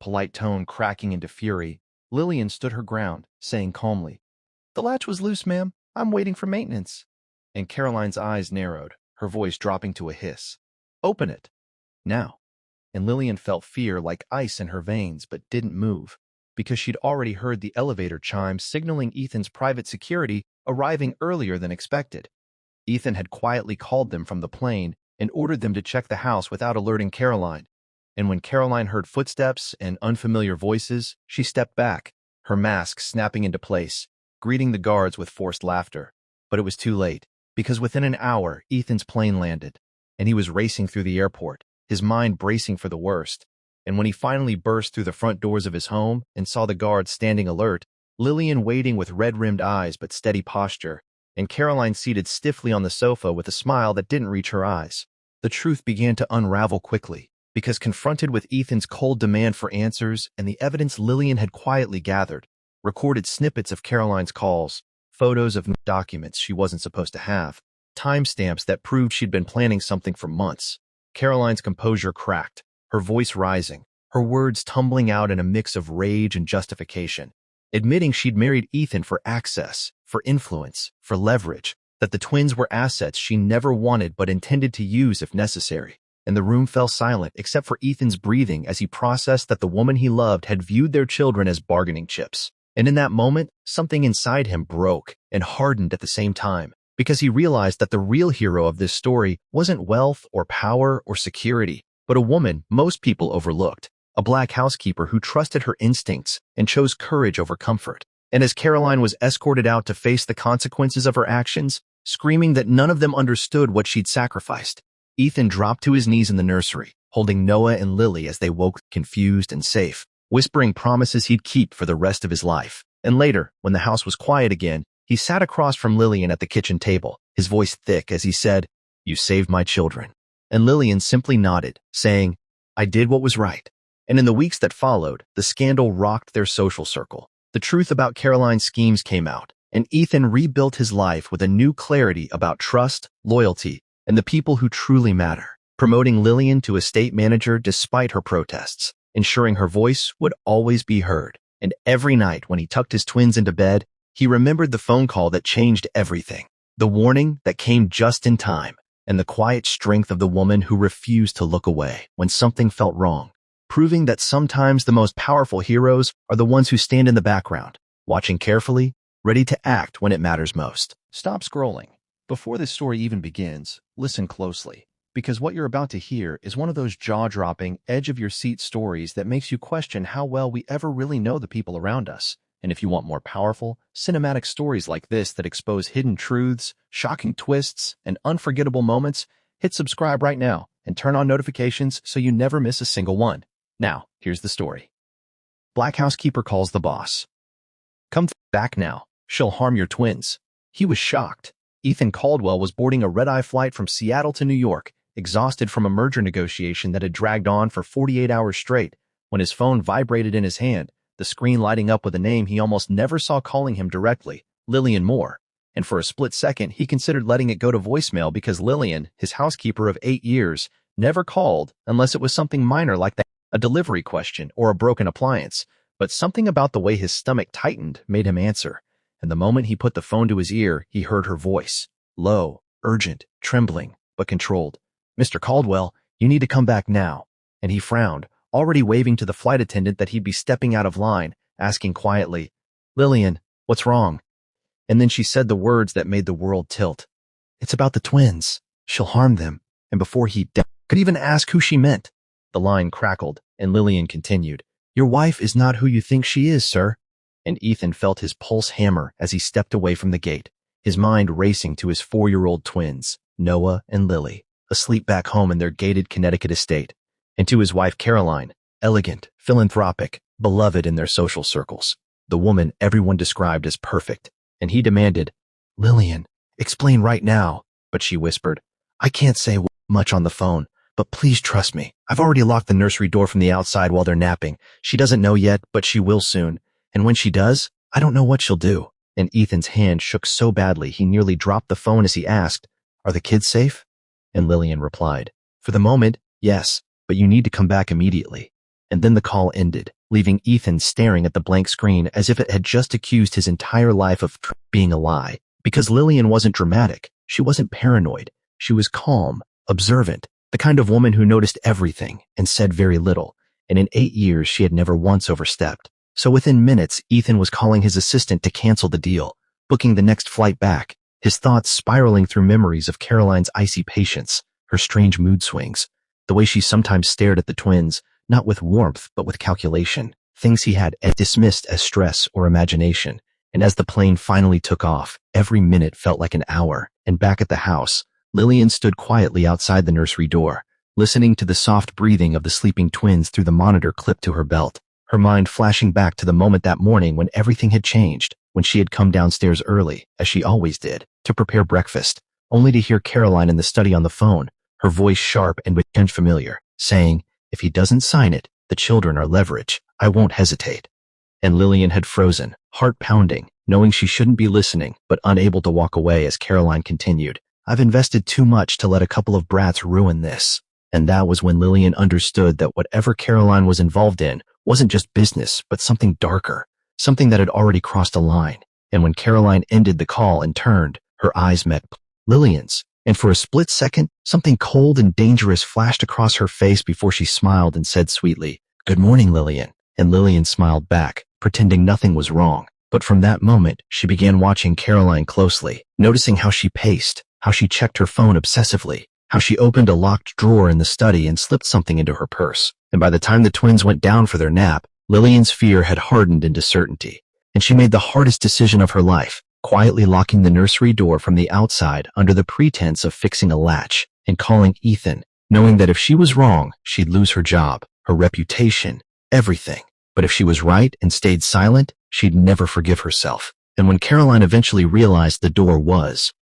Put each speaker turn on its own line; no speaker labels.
polite tone cracking into fury, Lillian stood her ground, saying calmly, "The latch was loose, ma'am. I'm waiting for maintenance." And Caroline's eyes narrowed, her voice dropping to a hiss. "Open it. Now." And Lillian felt fear like ice in her veins but didn't move, because she'd already heard the elevator chime signaling Ethan's private security arriving earlier than expected. Ethan had quietly called them from the plane and ordered them to check the house without alerting Caroline. And when Caroline heard footsteps and unfamiliar voices, she stepped back, her mask snapping into place, greeting the guards with forced laughter. But it was too late, because within an hour, Ethan's plane landed, and he was racing through the airport, his mind bracing for the worst. And when he finally burst through the front doors of his home and saw the guards standing alert, Lillian waiting with red-rimmed eyes but steady posture, and Caroline seated stiffly on the sofa with a smile that didn't reach her eyes, the truth began to unravel quickly. Because confronted with Ethan's cold demand for answers and the evidence Lillian had quietly gathered, recorded snippets of Caroline's calls, photos of documents she wasn't supposed to have, timestamps that proved she'd been planning something for months, Caroline's composure cracked, her voice rising, her words tumbling out in a mix of rage and justification, admitting she'd married Ethan for access, for influence, for leverage, that the twins were assets she never wanted but intended to use if necessary. And the room fell silent except for Ethan's breathing as he processed that the woman he loved had viewed their children as bargaining chips. And in that moment, something inside him broke and hardened at the same time, because he realized that the real hero of this story wasn't wealth or power or security, but a woman most people overlooked, a black housekeeper who trusted her instincts and chose courage over comfort. And as Caroline was escorted out to face the consequences of her actions, screaming that none of them understood what she'd sacrificed, Ethan dropped to his knees in the nursery, holding Noah and Lily as they woke confused and safe, whispering promises he'd keep for the rest of his life. And later, when the house was quiet again, he sat across from Lillian at the kitchen table, his voice thick as he said, "You saved my children." And Lillian simply nodded, saying, "I did what was right." And in the weeks that followed, the scandal rocked their social circle. The truth about Caroline's schemes came out, and Ethan rebuilt his life with a new clarity about trust, loyalty, and the people who truly matter, promoting Lillian to estate manager despite her protests, ensuring her voice would always be heard. And every night when he tucked his twins into bed, he remembered the phone call that changed everything, the warning that came just in time, and the quiet strength of the woman who refused to look away when something felt wrong, proving that sometimes the most powerful heroes are the ones who stand in the background, watching carefully, ready to act when it matters most. Stop scrolling. Before this story even begins, listen closely, because what you're about to hear is one of those jaw-dropping, edge-of-your-seat stories that makes you question how well we ever really know the people around us. And if you want more powerful, cinematic stories like this that expose hidden truths, shocking twists, and unforgettable moments, hit subscribe right now and turn on notifications so you never miss a single one. Now, here's the story. Black housekeeper calls the boss. "Come back now. She'll harm your twins." He was shocked. Ethan Caldwell was boarding a red-eye flight from Seattle to New York, exhausted from a merger negotiation that had dragged on for 48 hours straight, when his phone vibrated in his hand, the screen lighting up with a name he almost never saw calling him directly, Lillian Moore. And for a split second, he considered letting it go to voicemail because Lillian, his housekeeper of 8 years, never called unless it was something minor like that, a delivery question or a broken appliance. But something about the way his stomach tightened made him answer. And the moment he put the phone to his ear, he heard her voice, low, urgent, trembling, but controlled. "Mr. Caldwell, you need to come back now." And he frowned, already waving to the flight attendant that he'd be stepping out of line, asking quietly, "Lillian, what's wrong?" And then she said the words that made the world tilt. "It's about the twins. She'll harm them." And before he could even ask who she meant, the line crackled, and Lillian continued, "Your wife is not who you think she is, sir." And Ethan felt his pulse hammer as he stepped away from the gate, his mind racing to his 4-year-old twins, Noah and Lily, asleep back home in their gated Connecticut estate, and to his wife Caroline, elegant, philanthropic, beloved in their social circles, the woman everyone described as perfect. And he demanded, "Lillian, explain right now." But she whispered, "I can't say much on the phone, but please trust me. I've already locked the nursery door from the outside while they're napping. She doesn't know yet, but she will soon. And when she does, I don't know what she'll do." And Ethan's hand shook so badly he nearly dropped the phone as he asked, "Are the kids safe?" And Lillian replied, "For the moment, yes, but you need to come back immediately." And then the call ended, leaving Ethan staring at the blank screen as if it had just accused his entire life of being a lie. Because Lillian wasn't dramatic. She wasn't paranoid. She was calm, observant, the kind of woman who noticed everything and said very little. And in 8 years, she had never once overstepped. So within minutes, Ethan was calling his assistant to cancel the deal, booking the next flight back, his thoughts spiraling through memories of Caroline's icy patience, her strange mood swings, the way she sometimes stared at the twins, not with warmth but with calculation, things he had dismissed as stress or imagination. And as the plane finally took off, every minute felt like an hour, and back at the house, Lillian stood quietly outside the nursery door, listening to the soft breathing of the sleeping twins through the monitor clipped to her belt, her mind flashing back to the moment that morning when everything had changed, when she had come downstairs early, as she always did, to prepare breakfast, only to hear Caroline in the study on the phone, her voice sharp and familiar, saying, "If he doesn't sign it, the children are leverage. I won't hesitate." And Lillian had frozen, heart pounding, knowing she shouldn't be listening, but unable to walk away as Caroline continued, "I've invested too much to let a couple of brats ruin this." And that was when Lillian understood that whatever Caroline was involved in wasn't just business, but something darker, something that had already crossed a line. And when Caroline ended the call and turned, her eyes met Lillian's. And for a split second, something cold and dangerous flashed across her face before she smiled and said sweetly, "Good morning, Lillian." And Lillian smiled back, pretending nothing was wrong. But from that moment, she began watching Caroline closely, noticing how she paced, how she checked her phone obsessively, how she opened a locked drawer in the study and slipped something into her purse. And by the time the twins went down for their nap, Lillian's fear had hardened into certainty. And she made the hardest decision of her life, quietly locking the nursery door from the outside under the pretense of fixing a latch and calling Ethan, knowing that if she was wrong, she'd lose her job, her reputation, everything. But if she was right and stayed silent, she'd never forgive herself. And when Caroline eventually realized the door was